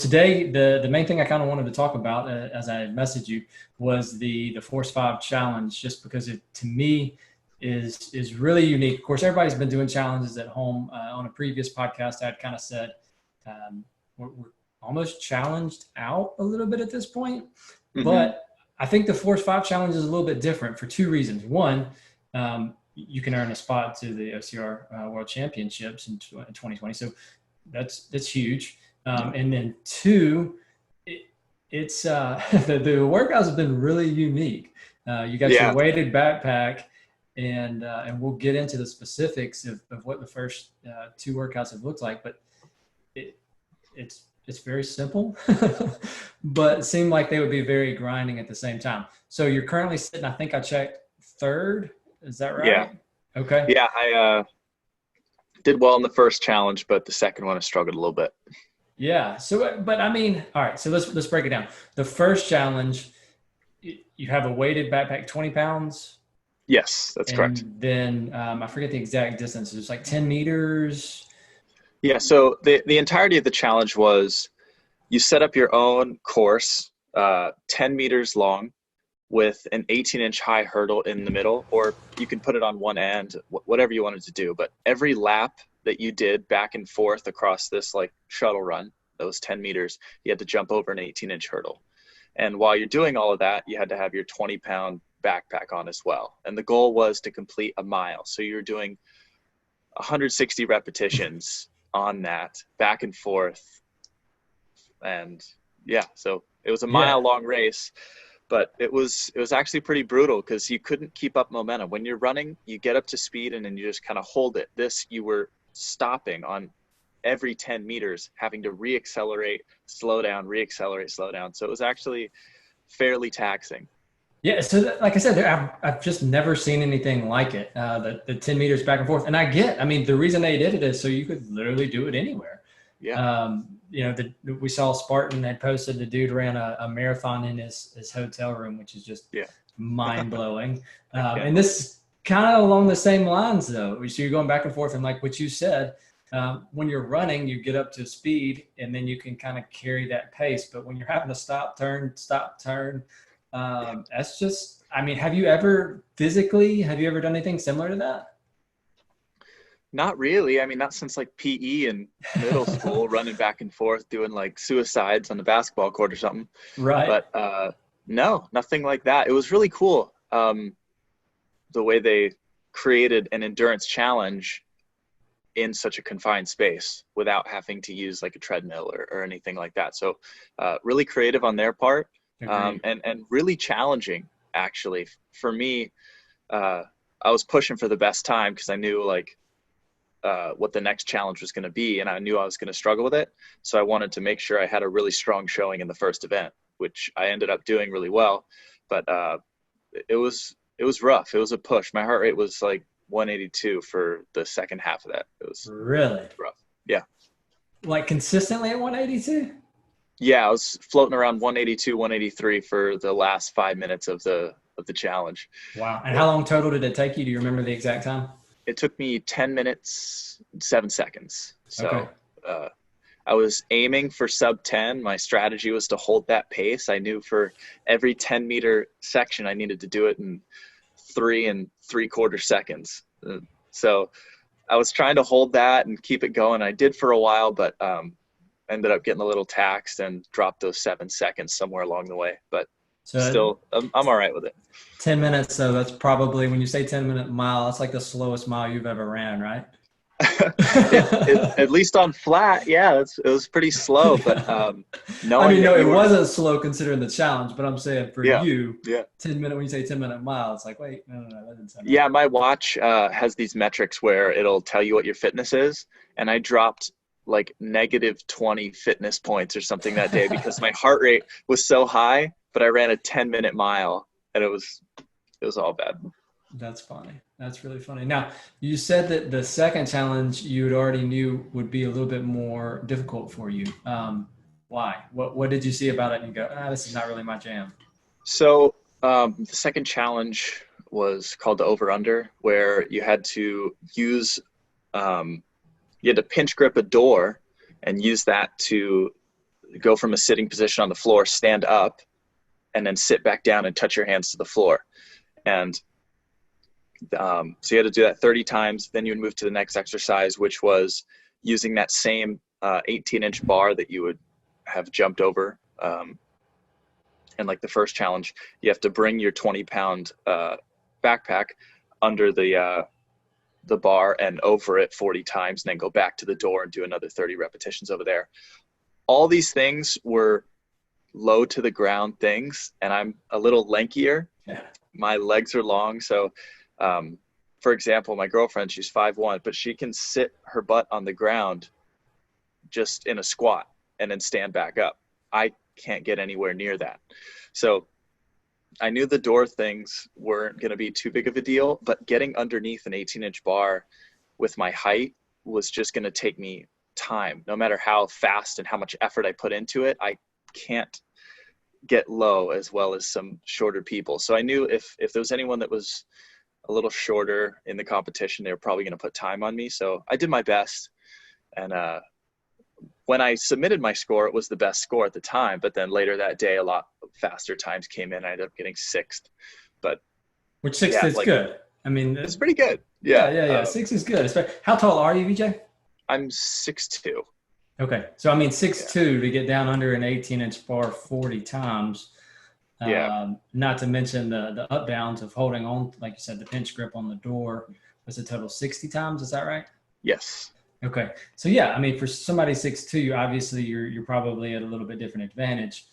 today, the main thing I kind of wanted to talk about, as I messaged you, was the Force 5 challenge, just because it, to me, is really unique. Of course, everybody's been doing challenges at home. On a previous podcast, I had kind of said we're almost challenged out a little bit at this point. But I think the Force 5 challenge is a little bit different for two reasons. One, you can earn a spot to the OCR World Championships in 2020. So that's huge. And then two, it's the workouts have been really unique. You got your weighted backpack, and we'll get into the specifics of what the first two workouts have looked like. But it's very simple, but it seemed like they would be very grinding at the same time. So you're currently sitting, I think I checked, third. Is that right? Yeah. Okay. Yeah, I did well in the first challenge, but the second one I struggled a little bit. Yeah. So, but I mean, all right. So let's break it down. The first challenge, you have a weighted backpack, 20 pounds. Yes, that's correct. Then I forget the exact distance. It's like 10 meters. Yeah. So the entirety of the challenge was you set up your own course, 10 meters long, with an 18-inch high hurdle in the middle, or you can put it on one end, whatever you wanted to do. But every lap that you did back and forth across this like shuttle run, those 10 meters, you had to jump over an 18-inch hurdle. And while you're doing all of that, you had to have your 20-pound backpack on as well. And the goal was to complete a mile. So you're doing 160 repetitions on that back and forth. And yeah, so it was a mile-long race. But it was actually pretty brutal because you couldn't keep up momentum. When you're running, you get up to speed and then you just kind of hold it. You were stopping on every 10 meters, having to reaccelerate, slow down, reaccelerate, slow down. So it was actually fairly taxing. Yeah. So like I said, I've just never seen anything like it. The 10 meters back and forth. And I mean, the reason they did it is so you could literally do it anywhere. Yeah. We saw Spartan had posted the dude ran a marathon in his hotel room, which is just mind blowing. And this is kind of along the same lines though. So you're going back and forth, and like what you said, when you're running, you get up to speed and then you can kind of carry that pace. But when you're having to stop, turn, that's just, I mean, have you ever done anything similar to that? Not really. I mean, not since like PE in middle school, running back and forth, doing like suicides on the basketball court or something. Right. But no, nothing like that. It was really cool. The way they created an endurance challenge in such a confined space without having to use like a treadmill or anything like that. So really creative on their part, and really challenging actually. For me, I was pushing for the best time because I knew like what the next challenge was going to be, and I knew I was going to struggle with it. So I wanted to make sure I had a really strong showing in the first event, which I ended up doing really well. But it was rough. It was a push. My heart rate was like 182 for the second half of that. It was really rough. Yeah. Like consistently at 182? Yeah, I was floating around 182, 183 for the last 5 minutes of the challenge. Wow. And how long total did it take you? Do you remember the exact time? It took me 10 minutes, 7 seconds. So okay. I was aiming for sub 10. My strategy was to hold that pace. I knew for every 10-meter section, I needed to do it in 3 3/4 seconds. So I was trying to hold that and keep it going. I did for a while, but ended up getting a little taxed and dropped those 7 seconds somewhere along the way. But still, I'm all right with it. 10 minutes, so that's probably, when you say 10-minute mile, that's like the slowest mile you've ever ran, right? At least on flat, yeah, it was pretty slow. But no, it wasn't slow considering the challenge. But I'm saying for you, 10 minute, when you say 10-minute mile, it's like, wait, no, that didn't sound right. My watch has these metrics where it'll tell you what your fitness is, and I dropped like -20 fitness points or something that day because my heart rate was so high. But I ran a 10-minute mile, and it was all bad. That's funny. That's really funny. Now, you said that the second challenge you had already knew would be a little bit more difficult for you. Why? What did you see about it and you go, this is not really my jam? So the second challenge was called the OverUnder, where you had to use you had to pinch grip a door and use that to go from a sitting position on the floor, stand up, and then sit back down and touch your hands to the floor. And so you had to do that 30 times. Then you would move to the next exercise, which was using that same 18-inch bar that you would have jumped over. And like the first challenge, you have to bring your 20-pound backpack under the bar and over it 40 times, and then go back to the door and do another 30 repetitions over there. All these things were low to the ground things, and I'm a little lankier. Yeah. My legs are long. So, for example, my girlfriend, she's 5'1", but she can sit her butt on the ground just in a squat and then stand back up. I can't get anywhere near that. So I knew the door things weren't going to be too big of a deal, but getting underneath an 18-inch bar with my height was just going to take me time. No matter how fast and how much effort I put into it, I can't get low as well as some shorter people. So I knew if there was anyone that was a little shorter in the competition, they were probably going to put time on me. So I did my best. And when I submitted my score, it was the best score at the time. But then later that day, a lot faster times came in. I ended up getting 6th. But which 6th is good. I mean, it's pretty good. Yeah. 6 is good. How tall are you, Veejay? I'm 6'2". Okay. So, I mean, 6'2" to get down under an 18-inch bar 40 times. Not to mention the up downs of holding on, like you said, the pinch grip on the door was a total 60 times. Is that right? Yes. Okay. So yeah, I mean, for somebody 6'2", obviously you're probably at a little bit different advantage.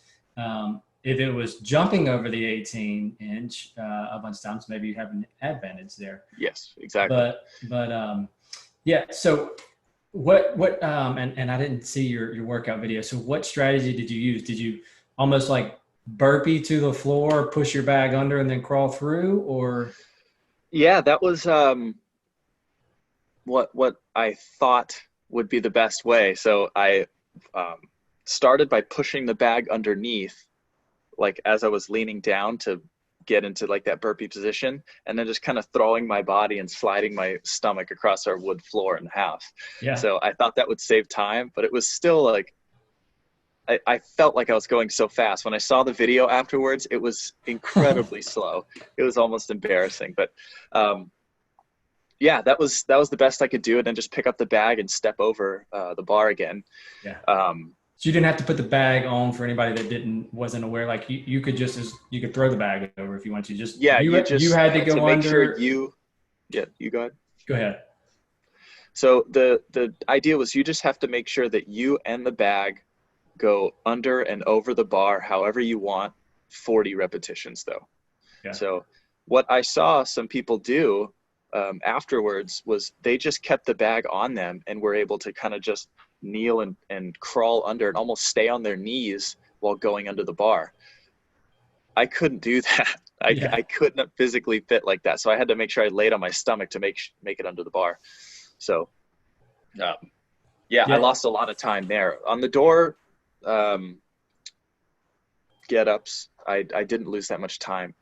If it was jumping over the 18-inch a bunch of times, maybe you have an advantage there. Yes, exactly. But yeah. So what and I didn't see your workout video. So what strategy did you use? Did you almost like burpee to the floor, push your bag under, and then crawl through, or? Yeah, that was what I thought would be the best way. So I started by pushing the bag underneath, like as I was leaning down to get into like that burpee position, and then just kind of throwing my body and sliding my stomach across our wood floor in half. Yeah. So I thought that would save time, but it was still like, I felt like I was going so fast. When I saw the video afterwards, it was incredibly slow. It was almost embarrassing, but yeah, that was the best I could do. And then just pick up the bag and step over the bar again. Yeah. So you didn't have to put the bag on for anybody that wasn't aware. Like you could you could throw the bag over if you want to. You had to go make under. Sure you go ahead. Go ahead. So the idea was you just have to make sure that you and the bag go under and over the bar however you want, 40 repetitions though. Yeah. So what I saw some people do afterwards was they just kept the bag on them and were able to kind of just kneel and crawl under and almost stay on their knees while going under the bar. I couldn't do that. I couldn't physically fit like that. So I had to make sure I laid on my stomach to make it under the bar. So I lost a lot of time there. On the door get-ups, I didn't lose that much time,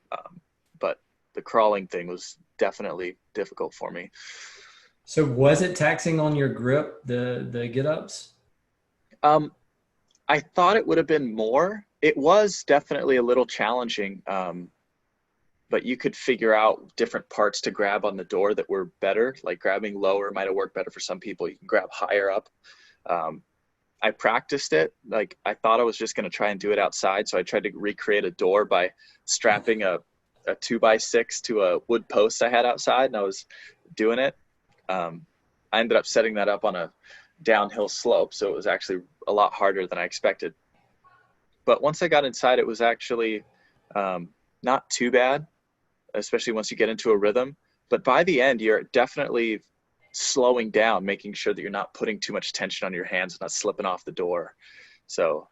but the crawling thing was definitely difficult for me. So was it taxing on your grip, the get-ups? I thought it would have been more. It was definitely a little challenging, but you could figure out different parts to grab on the door that were better. Like grabbing lower might have worked better for some people. You can grab higher up. I practiced it. Like I thought I was just going to try and do it outside. So I tried to recreate a door by strapping a 2x6 to a wood post I had outside, and I was doing it. I ended up setting that up on a downhill slope, so it was actually a lot harder than I expected. But once I got inside, it was actually not too bad, especially once you get into a rhythm. But by the end, you're definitely slowing down, making sure that you're not putting too much tension on your hands and not slipping off the door. So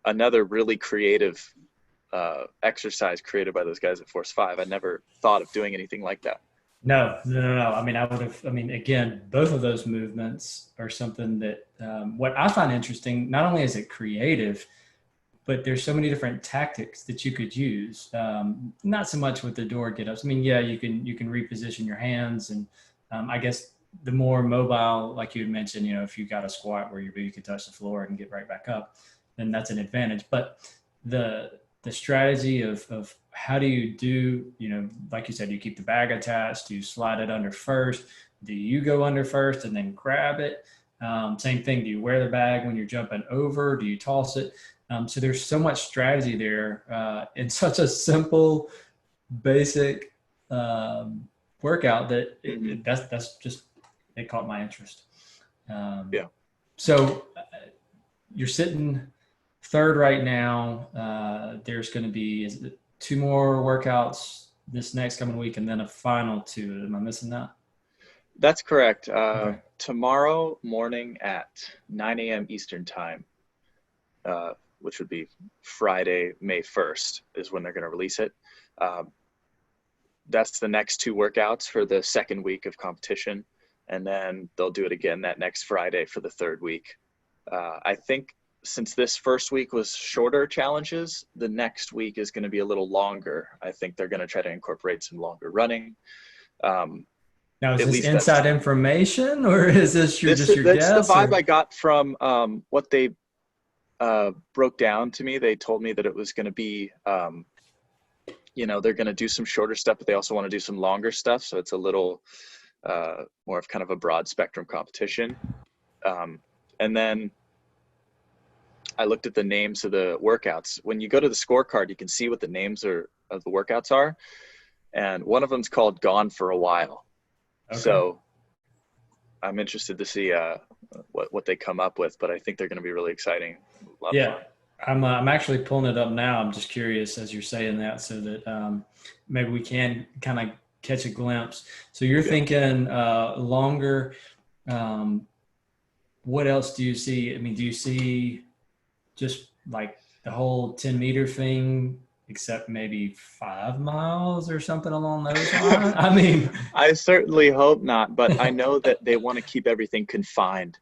another really creative exercise created by those guys at Force 5. I never thought of doing anything like that. No. I mean, again, both of those movements are something that what I find interesting, not only is it creative, but there's so many different tactics that you could use. Not so much with the door get-ups. I mean, yeah, you can reposition your hands, and I guess the more mobile, like you had mentioned, if you got a squat where your booty can touch the floor and get right back up, then that's an advantage. But the strategy of how do you do, like you said, you keep the bag attached, do you slide it under first? Do you go under first and then grab it? Same thing. Do you wear the bag when you're jumping over? Do you toss it? So there's so much strategy there in such a simple, basic workout that that's just, it caught my interest. Yeah. So you're sitting third right now. There's going to be 2 more workouts this next coming week, and then a final 2. Am I missing that? That's correct. Okay. Tomorrow morning at 9 a.m. Eastern time, which would be Friday, May 1st, is when they're going to release it. That's the next 2 workouts for the second week of competition. And then they'll do it again that next Friday for the 3rd week. I think since this first week was shorter challenges, the next week is going to be a little longer. I think they're going to try to incorporate some longer running. Now, is this inside information, or is this your guess? That's the vibe I got from what they broke down to me. They told me that it was going to be, they're going to do some shorter stuff, but they also want to do some longer stuff. So it's a little more of kind of a broad spectrum competition. And then I looked at the names of the workouts. When you go to the scorecard, you can see what the names of the workouts are. And one of them's called Gone for a While. Okay. So I'm interested to see what they come up with, but I think they're going to be really exciting. Yeah. I'm actually pulling it up now. I'm just curious as you're saying that, so that maybe we can kind of catch a glimpse. So you're thinking longer. What else do you see? I mean, do you see just like the whole 10-meter thing, except maybe 5 miles or something along those lines? I mean, I certainly hope not, but I know that they want to keep everything confined.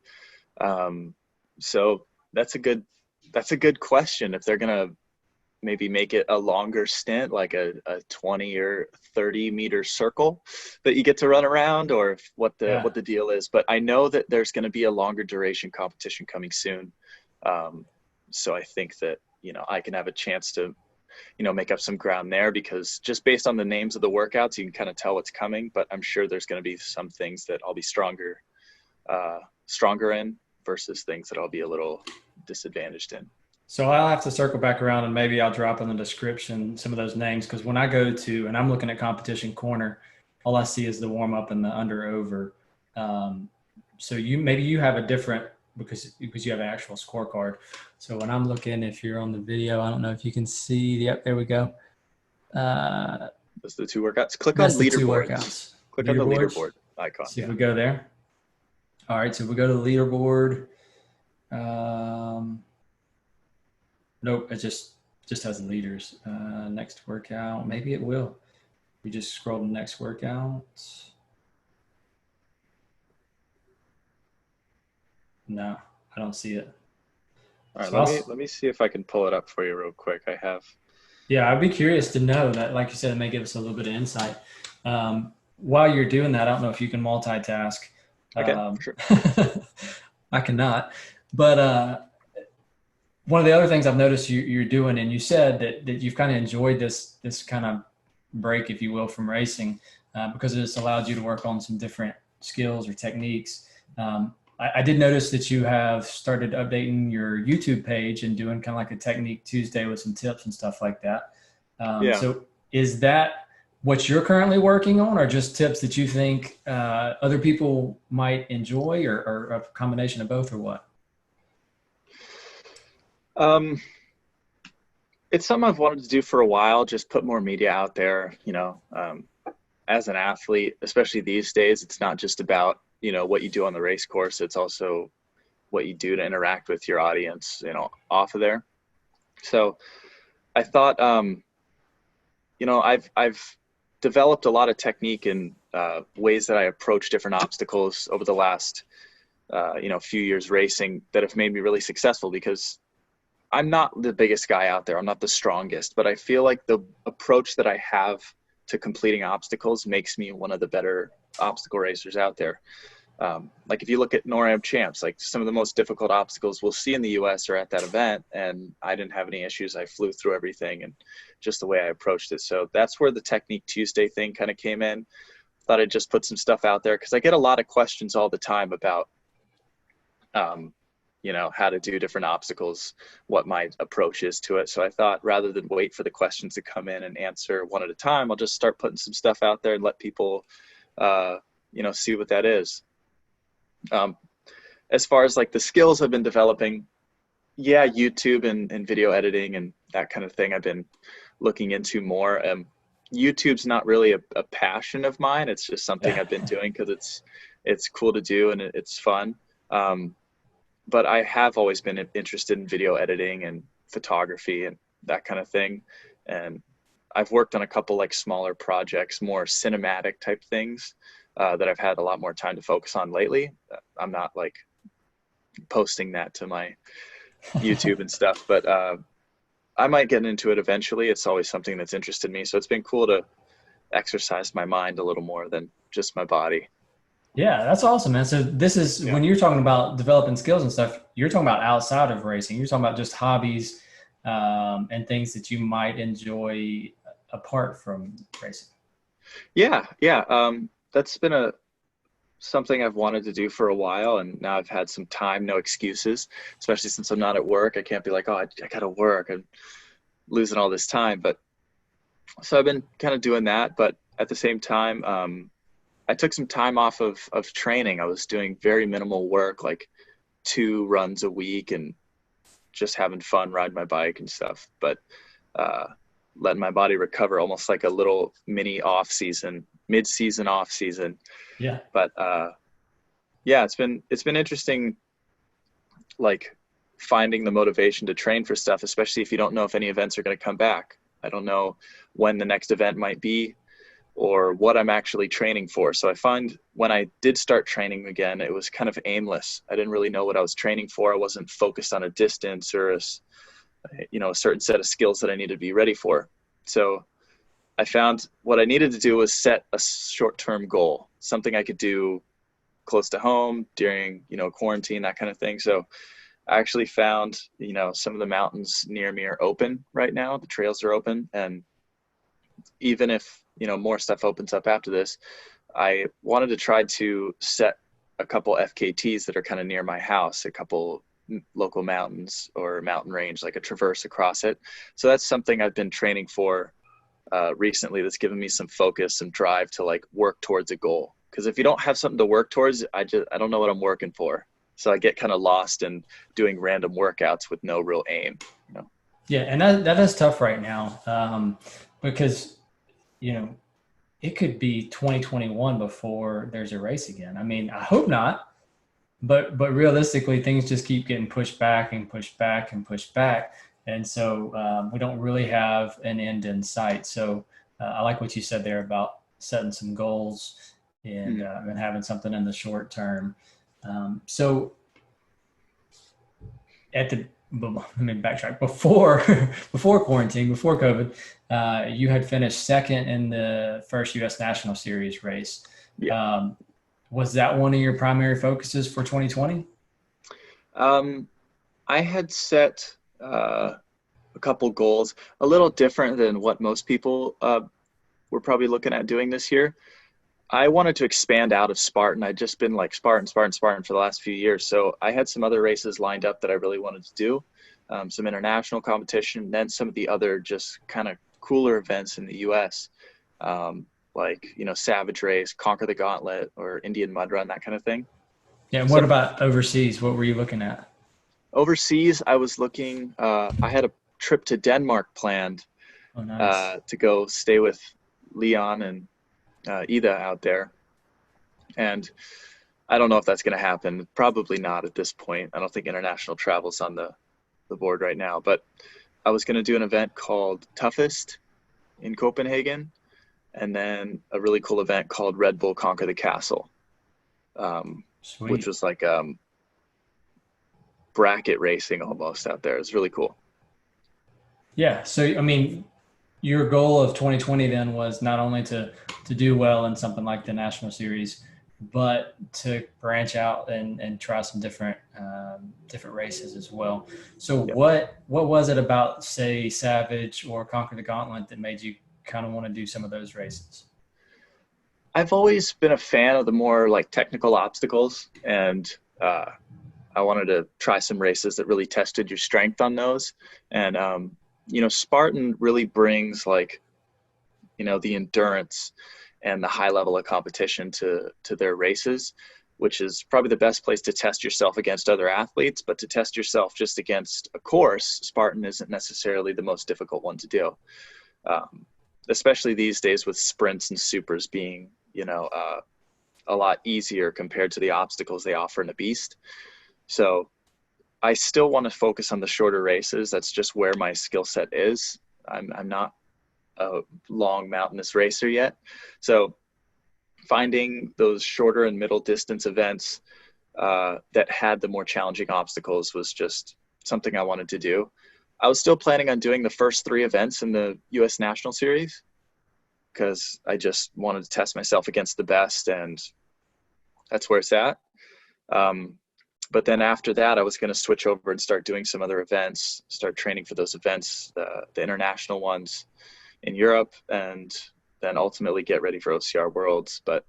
So that's a good question. If they're going to maybe make it a longer stint, like a 20 or 30 meter circle that you get to run around, or what the deal is. But I know that there's going to be a longer duration competition coming soon. So I think that, I can have a chance to, make up some ground there, because just based on the names of the workouts, you can kind of tell what's coming, but I'm sure there's going to be some things that I'll be stronger in versus things that I'll be a little disadvantaged in. So I'll have to circle back around, and maybe I'll drop in the description some of those names, because when I go to, and I'm looking at Competition Corner, all I see is the warm up and the under over. So maybe you have a different, because you have an actual scorecard. So when I'm looking, if you're on the video, I don't know if you can see. Yep, there we go. That's the 2 workouts. Click on leaderboards. Click on the leaderboard icon. See if we go there. All right, so we go to the leaderboard. Nope, it just has the leaders. Next workout, maybe it will. We just scroll to next workout. No, I don't see it. All right, so let me see if I can pull it up for you real quick. I have. Yeah, I'd be curious to know that. Like you said, it may give us a little bit of insight. While you're doing that, I don't know if you can multitask. Okay, sure. I cannot. But one of the other things I've noticed you're doing, and you said that you've kind of enjoyed this kind of break, if you will, from racing, because it's allowed you to work on some different skills or techniques. I did notice that you have started updating your YouTube page and doing kind of like a Technique Tuesday with some tips and stuff like that. So is that what you're currently working on, or just tips that you think other people might enjoy, or a combination of both, or what? It's something I've wanted to do for a while, just put more media out there. As an athlete, especially these days, it's not just about, what you do on the race course. It's also what you do to interact with your audience, off of there. So I thought, I've developed a lot of technique and ways that I approach different obstacles over the last, few years racing that have made me really successful, because I'm not the biggest guy out there. I'm not the strongest, but I feel like the approach that I have to completing obstacles makes me one of the better obstacle racers out there. Like if you look at NORAM champs, like some of the most difficult obstacles we'll see in the US are at that event, and I didn't have any issues. I flew through everything, and just the way I approached it. So that's where the Technique Tuesday thing kind of came in. Thought I'd just put some stuff out there because I get a lot of questions all the time about, you know, how to do different obstacles, what my approach is to it. So I thought rather than wait for the questions to come in and answer one at a time, I'll just start putting some stuff out there and let people, you know, see what that is. As far as like the skills I've been developing, yeah, YouTube and video editing and that kind of thing I've been looking into more. YouTube's not really a passion of mine. It's just something I've been doing because it's cool to do and it's fun. But I have always been interested in video editing and photography and that kind of thing. And I've worked on a couple like smaller projects, more cinematic type things that I've had a lot more time to focus on lately. I'm not like posting that to my YouTube and stuff, but I might get into it eventually. It's always something that's interested me. So it's been cool to exercise my mind a little more than just my body. Yeah, that's awesome, man. So this is when you're talking about developing skills and stuff, you're talking about outside of racing. You're talking about just hobbies and things that you might enjoy apart from racing. Yeah. That's been something I've wanted to do for a while, and now I've had some time, no excuses, especially since I'm not at work. I can't be like, oh, I got to work. I'm losing all this time. But so I've been kind of doing that. But at the same time, I took some time off of training. I was doing very minimal work, like 2 runs a week and just having fun, riding my bike and stuff. But letting my body recover, almost like a little mini off season, mid-season off season. Yeah. But yeah, it's been interesting, like finding the motivation to train for stuff, especially if you don't know if any events are going to come back. I don't know when the next event might be or what I'm actually training for. So I find when I did start training again, it was kind of aimless. I didn't really know what I was training for. I wasn't focused on a distance or a certain set of skills that I needed to be ready for. So I found what I needed to do was set a short-term goal, something I could do close to home during, quarantine, that kind of thing. So I actually found, some of the mountains near me are open right now. The trails are open. And even if, more stuff opens up after this, I wanted to try to set a couple FKTs that are kind of near my house, a couple local mountains or mountain range, like a traverse across it. So that's something I've been training for recently, that's given me some focus and drive to like work towards a goal. Because if you don't have something to work towards, I don't know what I'm working for. So I get kind of lost in doing random workouts with no real aim. Yeah, and that is tough right now because it could be 2021 before there's a race again. I mean, I hope not, but realistically, things just keep getting pushed back and pushed back and pushed back. And so we don't really have an end in sight. So I like what you said there about setting some goals and having something in the short term. So let me backtrack. Before quarantine, before COVID, you had finished second in the first U.S. National Series race. Yeah. Was that one of your primary focuses for 2020? I had set a couple goals, a little different than what most people were probably looking at doing this year. I wanted to expand out of Spartan. I'd just been like Spartan for the last few years. So I had some other races lined up that I really wanted to do, some international competition, and then some of the other just kind of cooler events in the U.S., like, Savage Race, Conquer the Gauntlet, or Indian Mud Run, that kind of thing. Yeah. And what about overseas? What were you looking at? Overseas, I was looking, I had a trip to Denmark planned. Oh, nice. To go stay with Leon and Ida out there. And I don't know if that's going to happen. Probably not at this point. I don't think international travel's on the board right now. But I was going to do an event called Toughest in Copenhagen, and then a really cool event called Red Bull Conquer the Castle, which was like bracket racing almost out there. It's really cool. Yeah. So, I mean, your goal of 2020 then was not only to do well in something like the National Series, but to branch out and try some different races as well. So Yep. what was it about, say, Savage or Conquer the Gauntlet that made you kind of want to do some of those races? I've always been a fan of the more like technical obstacles, and I wanted to try some races that really tested your strength on those. And Spartan really brings like the endurance and the high level of competition to their races, which is probably the best place to test yourself against other athletes. But to test yourself just against a course, Spartan isn't necessarily the most difficult one to do, especially these days with sprints and supers being a lot easier compared to the obstacles they offer in a beast. So I still want to focus on the shorter races. That's just where my skill set is. I'm not a long mountainous racer yet. So finding those shorter and middle distance events that had the more challenging obstacles was just something I wanted to do. I was still planning on doing the first 3 events in the US National Series because I just wanted to test myself against the best, and that's where it's at. But then after that, I was going to switch over and start doing some other events, start training for those events, the international ones in Europe, and then ultimately get ready for OCR Worlds. But,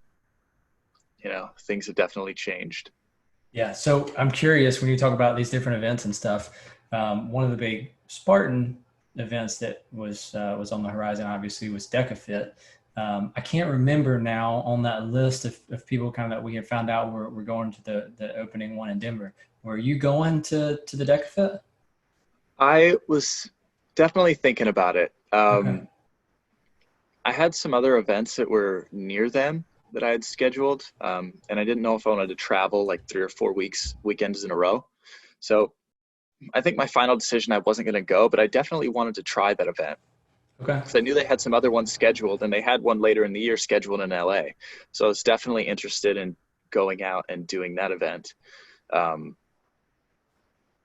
things have definitely changed. Yeah. So I'm curious, when you talk about these different events and stuff, one of the big Spartan events that was on the horizon, obviously, was DecaFit. I can't remember now on that list of people kind of that we had found out we're going to the opening one in Denver. Were you going to the DecaFit? I was definitely thinking about it. Okay. I had some other events that were near them that I had scheduled, and I didn't know if I wanted to travel like 3 or 4 weekends in a row. So I think my final decision, I wasn't going to go, but I definitely wanted to try that event Okay. because I knew they had some other ones scheduled, and they had one later in the year scheduled in LA. So I was definitely interested in going out and doing that event.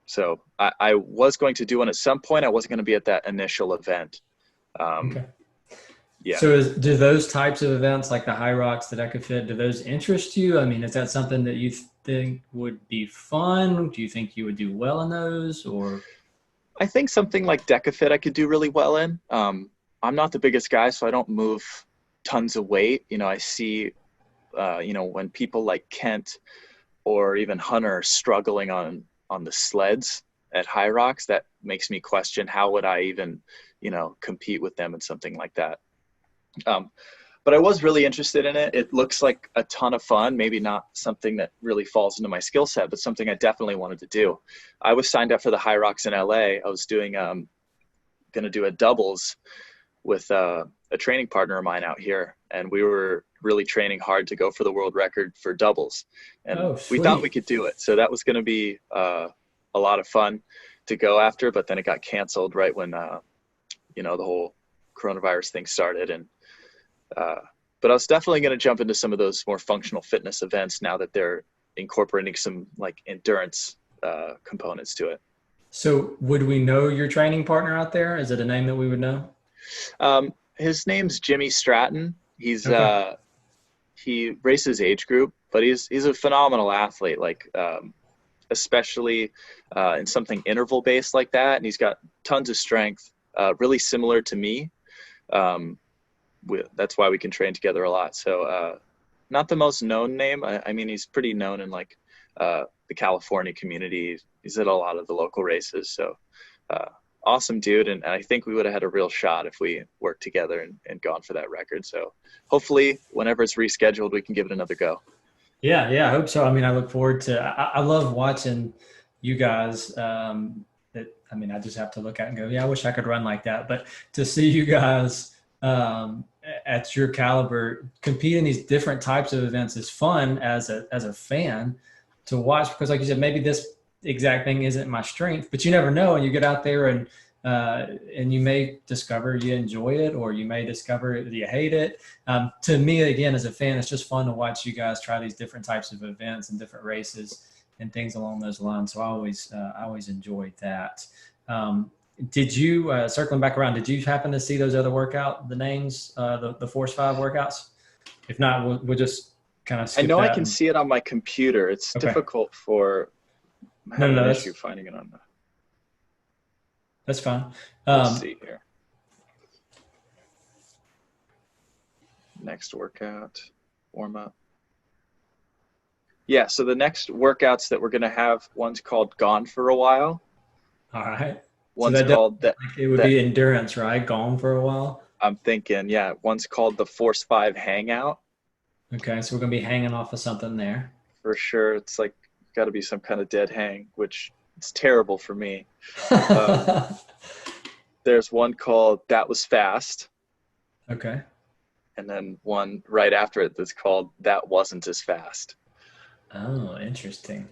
So I was going to do one at some point. I wasn't going to be at that initial event. Okay. Yeah. So do those types of events like the High Rocks, the DecaFit, do those interest you? I mean, is that something that you think would be fun? Do you think you would do well in those, or? I think something like DecaFit I could do really well in. I'm not the biggest guy, so I don't move tons of weight. I see, when people like Kent or even Hunter are struggling on the sleds at High Rocks, that makes me question how would I even, compete with them in something like that. But I was really interested in it. It looks like a ton of fun, maybe not something that really falls into my skill set, but something I definitely wanted to do. I was signed up for the High Rocks in LA. I was doing, going to do a doubles with a training partner of mine out here. And we were really training hard to go for the world record for doubles. And we thought we could do it. So that was going to be a lot of fun to go after, but then it got canceled right when, the whole coronavirus thing started. And, but I was definitely going to jump into some of those more functional fitness events now that they're incorporating some like endurance components to it. So would we know your training partner out there? Is it a name that we would know? His name's Jimmy Stratton. He's Okay. he races age group, but he's a phenomenal athlete. Like especially in something interval based like that, and he's got tons of strength. Really similar to me. That's why we can train together a lot. So not the most known name. I mean, he's pretty known in like the California community. He's at a lot of the local races. So awesome dude. And I think we would have had a real shot if we worked together and gone for that record. So hopefully whenever it's rescheduled, we can give it another go. Yeah, yeah, I hope so. I mean, I look forward to. I love watching you guys. I mean, I just have to look at it and go, yeah, I wish I could run like that. But to see you guys at your caliber compete in these different types of events is fun as a fan to watch, because like you said, maybe this exact thing isn't my strength, but you never know. And you get out there and you may discover you enjoy it, or you may discover that you hate it. To me, again, as a fan, it's just fun to watch you guys try these different types of events and different races and things along those lines. So I always enjoyed that. Did you, circling back around, did you happen to see those other the names, the Force 5 workouts? If not, we'll just kind of I skip know I that? can see it on my computer. It's Okay. difficult for, I'm No, having no, an that's issue finding it on the, that's fine. let's Um, see here. Next workout, warm up. Yeah, so the next workouts that we're going to have, one's called Gone for a While. all right. So One's that does, called like, it would that be endurance, right? Gone for a while. I'm thinking, yeah, one's called the Force 5 Hangout Okay, so we're gonna be hanging off of something there. for sure. It's like got to be some kind of dead hang, which it's terrible for me. Um, there's one called That Was Fast, Okay. and then one right after it that's called That Wasn't As Fast. Oh, interesting.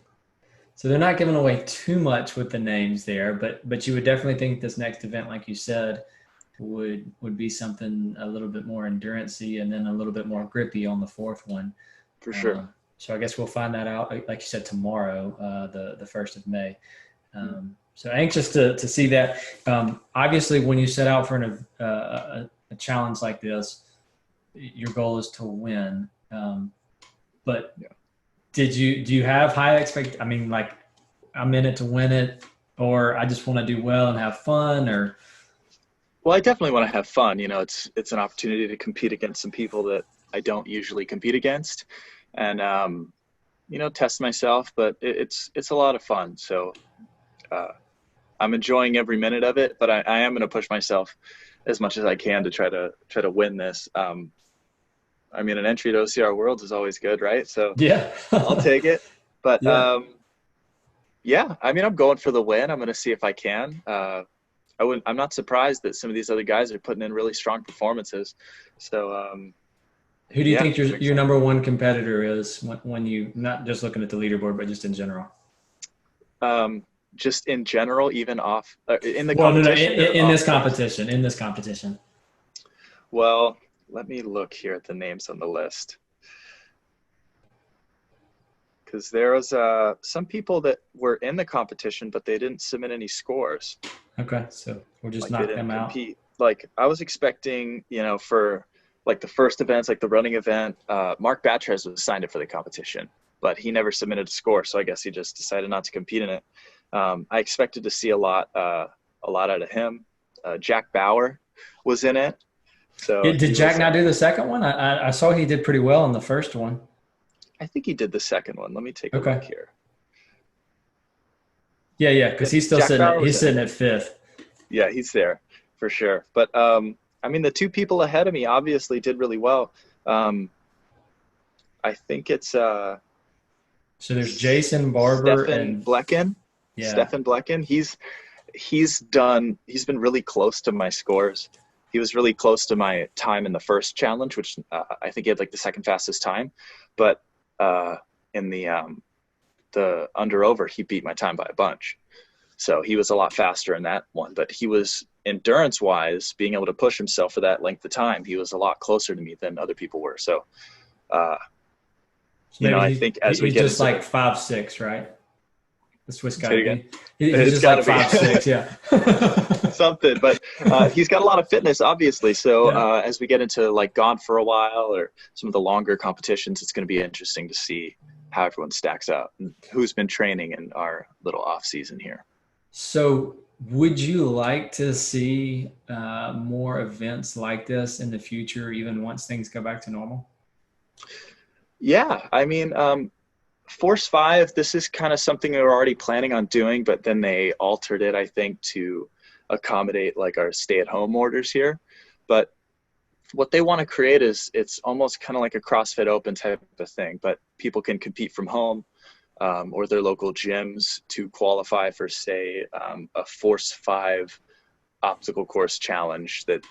So they're not giving away too much with the names there, but you would definitely think this next event, like you said, would be something a little bit more endurancey and then a little bit more grippy on the fourth one. For sure. So I guess we'll find that out, like you said, tomorrow, the 1st of May. Mm. So anxious to see that. Obviously, when you set out for a challenge like this, your goal is to win. But Yeah. do you have high expect? I mean, like, I'm in it to win it, or I just want to do well and have fun, or Well, I definitely want to have fun. You know, it's an opportunity to compete against some people that I don't usually compete against, and you know, test myself. But it's a lot of fun. So I'm enjoying every minute of it. But I am going to push myself as much as I can to try to win this. I mean, an entry to OCR Worlds is always good, right? So yeah, I'll take it. But yeah. yeah, I mean, I'm going for the win. I'm going to see if I can. I'm not surprised that some of these other guys are putting in really strong performances. So Who do you yeah, think your number one competitor is when you not just looking at the leaderboard, but just in general? just in general, even off in the Well, no, competition or in off this course. competition, in this competition. Well, let me look here at the names on the list, because there was some people that were in the competition, but they didn't submit any scores. Okay, so we'll just Like they knock didn't them out. compete. Like I was expecting, you know, for like the first events, like the running event, Mark Batres was signed up for the competition, but he never submitted a score. So I guess he just decided not to compete in it. I expected to see a lot out of him. Jack Bauer was in it. So Did he Jack was, not do the second one? I saw he did pretty well in the first one. I think he did the second one. Let me take a look Okay. here. Yeah, because he's still Jack Bauer was he's in sitting it. at fifth. Yeah, he's there for sure. But I mean, the two people ahead of me obviously did really well. I think it's So there's Jason Barber Stefan and Blecken. yeah. Stefan Blecken. He's been really close to my scores. He was really close to my time in the first challenge, which I think he had like the second fastest time. But in the under over, he beat my time by a bunch. So he was a lot faster in that one. But he was endurance wise, being able to push himself for that length of time, he was a lot closer to me than other people were. So, So you know, maybe I think as we he's get just into like the 5'6", right? The Swiss say it guy. again, He's it's just got like to be 5'6", yeah. something. But he's got a lot of fitness, obviously. So Yeah. as we get into like Gone for a While or some of the longer competitions, it's going to be interesting to see how everyone stacks up and who's been training in our little off season here. So would you like to see more events like this in the future, even once things go back to normal? Yeah, I mean, Force 5, this is kind of something they were already planning on doing, but then they altered it, I think, to accommodate like our stay-at-home orders here. But what they want to create is it's almost kind of like a CrossFit Open type of thing, but people can compete from home or their local gyms to qualify for, say, a Force 5 obstacle course challenge that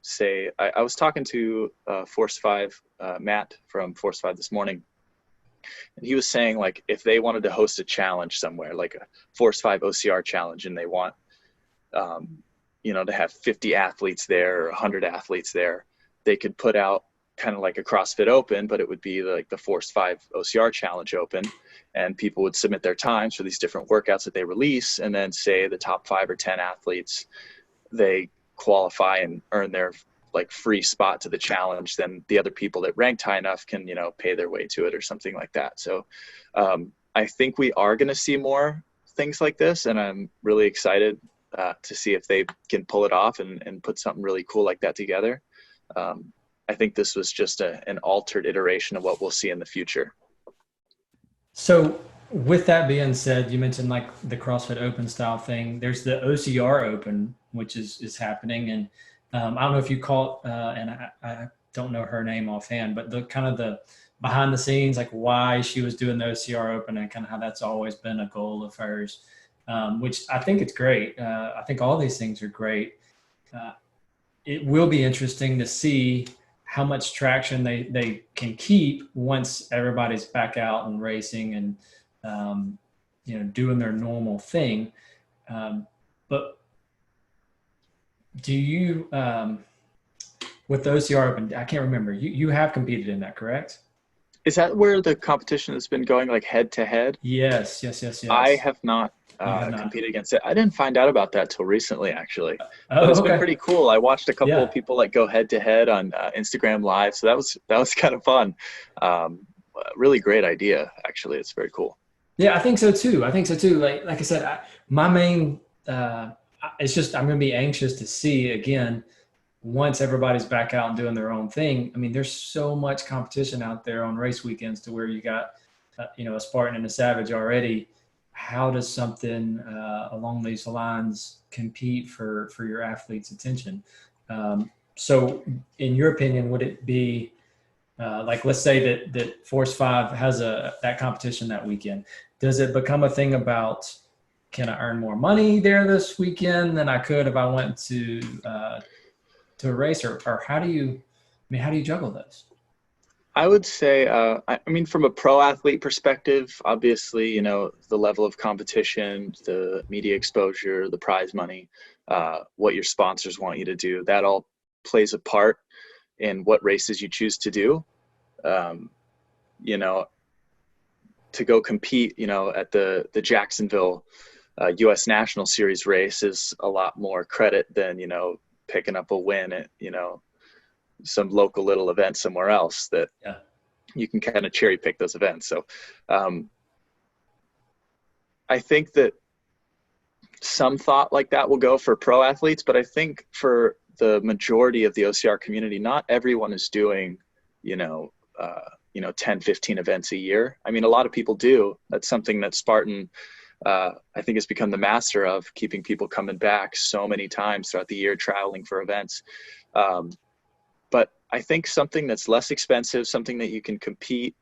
say I was talking to Force 5 Matt from Force 5 this morning, and he was saying like if they wanted to host a challenge somewhere like a Force 5 OCR challenge and they want you know, to have 50 athletes there or 100 athletes there, they could put out kind of like a CrossFit Open, but it would be like the Force 5 OCR Challenge Open, and people would submit their times for these different workouts that they release, and then say the top 5 or 10 athletes, they qualify and earn their like free spot to the challenge, then the other people that ranked high enough can, pay their way to it or something like that. So I think we are going to see more things like this, and I'm really excited to see if they can pull it off and put something really cool like that together. I think this was just an altered iteration of what we'll see in the future. So with that being said, you mentioned like the CrossFit Open style thing. There's the OCR Open, which is happening. And I don't know if you caught, and I don't know her name offhand, but the kind of the behind the scenes, like why she was doing the OCR Open and kind of how that's always been a goal of hers, which I think it's great. I think all these things are great. It will be interesting to see how much traction they can keep once everybody's back out and racing and, doing their normal thing. But do you, with the OCR Open, I can't remember, you have competed in that, correct? Is that where the competition has been going, like head to head? Yes. I have not competed against it. I didn't find out about that till recently, actually. But it's been pretty cool. I watched a couple of people like go head to head on Instagram Live, so that was kind of fun. Really great idea, actually. It's very cool. Yeah, I think so too. Like I said, my main it's just I'm going to be anxious to see again once everybody's back out and doing their own thing. I mean, there's so much competition out there on race weekends to where you got a Spartan and a Savage already. How does something along these lines compete for your athlete's attention? So in your opinion, would it be like, let's say that Force 5 has that competition that weekend? Does it become a thing about, can I earn more money there this weekend than I could if I went to a race, or how do you juggle those? I would say, I mean, from a pro athlete perspective, obviously, the level of competition, the media exposure, the prize money, what your sponsors want you to do, that all plays a part in what races you choose to do. To go compete, at the Jacksonville U.S. National Series race is a lot more credit than, picking up a win at, some local little event somewhere else that you can kind of cherry pick those events. So I think that some thought like that will go for pro athletes, but I think for the majority of the OCR community, not everyone is doing, 10, 15 events a year. I mean, a lot of people do. That's something that Spartan, I think, has become the master of, keeping people coming back so many times throughout the year, traveling for events. But I think something that's less expensive, something that you can compete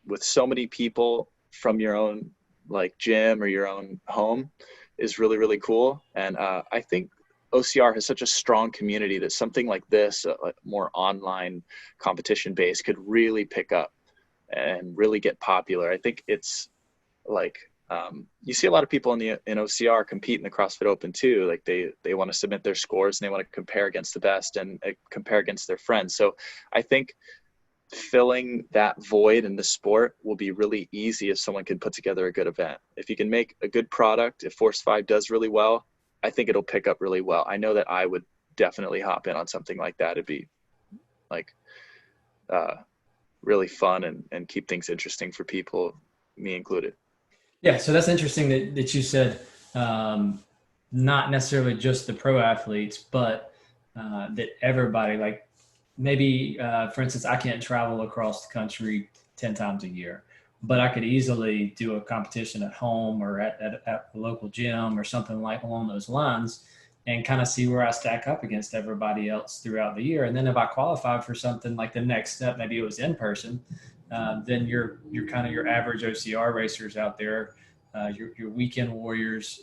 with so many people from your own like gym or your own home is really, really cool. And I think OCR has such a strong community that something like this, more online competition based, could really pick up and really get popular. I think it's like, you see a lot of people in OCR compete in the CrossFit Open too. Like they want to submit their scores and they want to compare against the best and compare against their friends. So I think filling that void in the sport will be really easy if someone can put together a good event. If you can make a good product, if Force 5 does really well, I think it'll pick up really well. I know that I would definitely hop in on something like that. It'd be like really fun and keep things interesting for people, me included. Yeah, so that's interesting that you said not necessarily just the pro athletes, but that everybody, like maybe, for instance, I can't travel across the country 10 times a year, but I could easily do a competition at home or at the local gym or something like along those lines, and kind of see where I stack up against everybody else throughout the year. And then if I qualify for something like the next step, maybe it was in person, then you're kind of your average OCR racers out there, your weekend warriors,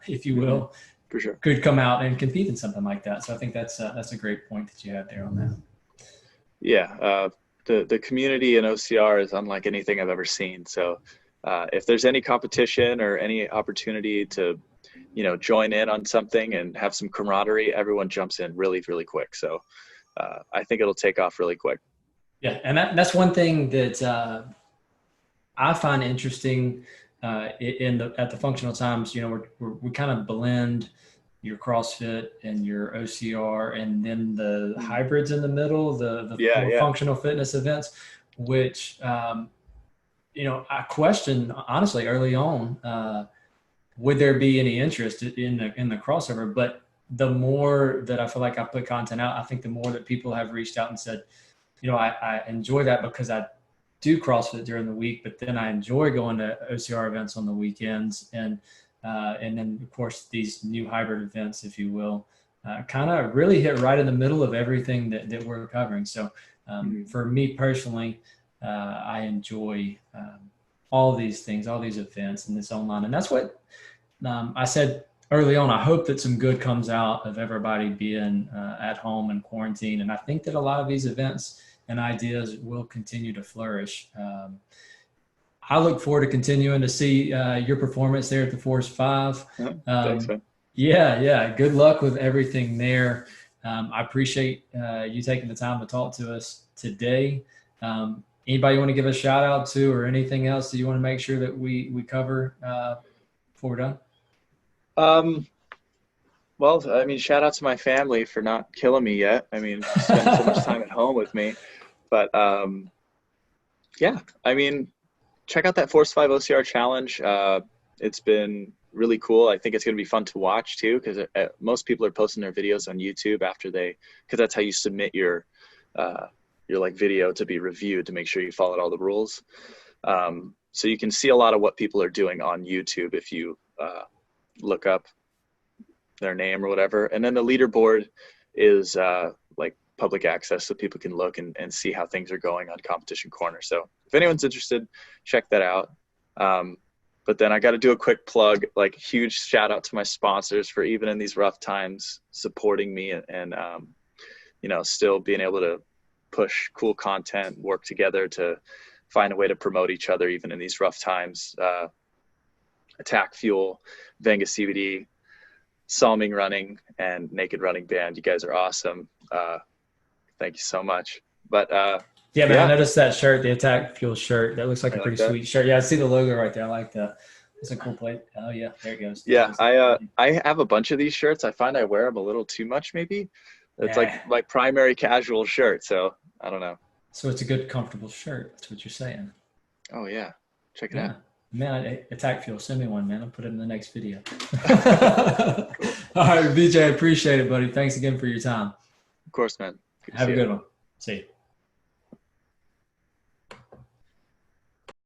if you will, for sure, could come out and compete in something like that. So I think that's a great point that you had there on that. Yeah, the community in OCR is unlike anything I've ever seen. So if there's any competition or any opportunity to, join in on something and have some camaraderie, everyone jumps in really, really quick. So I think it'll take off really quick. Yeah, and that's one thing that I find interesting at the functional times. We kind of blend your CrossFit and your OCR, and then the hybrids in the middle, the more functional fitness events, which, you know, I questioned honestly early on, would there be any interest in the crossover? But the more that I feel like I put content out, I think the more that people have reached out and said, you know, I enjoy that because I do CrossFit during the week, but then I enjoy going to OCR events on the weekends. And then of course these new hybrid events, if you will, kind of really hit right in the middle of everything that we're covering. So for me personally, I enjoy all these things, all these events and this online. And that's what I said early on. I hope that some good comes out of everybody being at home and quarantine. And I think that a lot of these events and ideas will continue to flourish. I look forward to continuing to see your performance there at the Force 5. Thanks, man. Yeah. Good luck with everything there. I appreciate you taking the time to talk to us today. Anybody you want to give a shout out to, or anything else that you want to make sure that we cover before we're done? Well, I mean, shout out to my family for not killing me yet. I mean, spending so much time at home with me. But yeah, I mean, check out that Force 5 OCR challenge. It's been really cool. I think it's going to be fun to watch too, because most people are posting their videos on YouTube after because that's how you submit your like video to be reviewed, to make sure you followed all the rules. So you can see a lot of what people are doing on YouTube if you look up their name or whatever. And then the leaderboard is like public access, so people can look and see how things are going on Competition Corner. So if anyone's interested, check that out. But then I got to do a quick plug, like huge shout out to my sponsors for even in these rough times supporting me and you know, still being able to push cool content, work together to find a way to promote each other even in these rough times. Attack Fuel, Venga CBD, Salming Running, and Naked Running Band. You guys are awesome. Thank you so much. But yeah, man, I noticed that shirt, the Attack Fuel shirt. That looks like a pretty sweet shirt. Yeah, I see the logo right there. I like that. It's a cool plate. Oh yeah, there it goes. Yeah, I have a bunch of these shirts. I find I wear them a little too much, maybe. It's like my primary casual shirt, so I don't know. So it's a good, comfortable shirt. That's what you're saying. Oh yeah, check it out. Man, Attack Fuel, send me one, man. I'll put it in the next video. All right, Veejay, I appreciate it, buddy. Thanks again for your time. Of course, man. Have a good one. See you.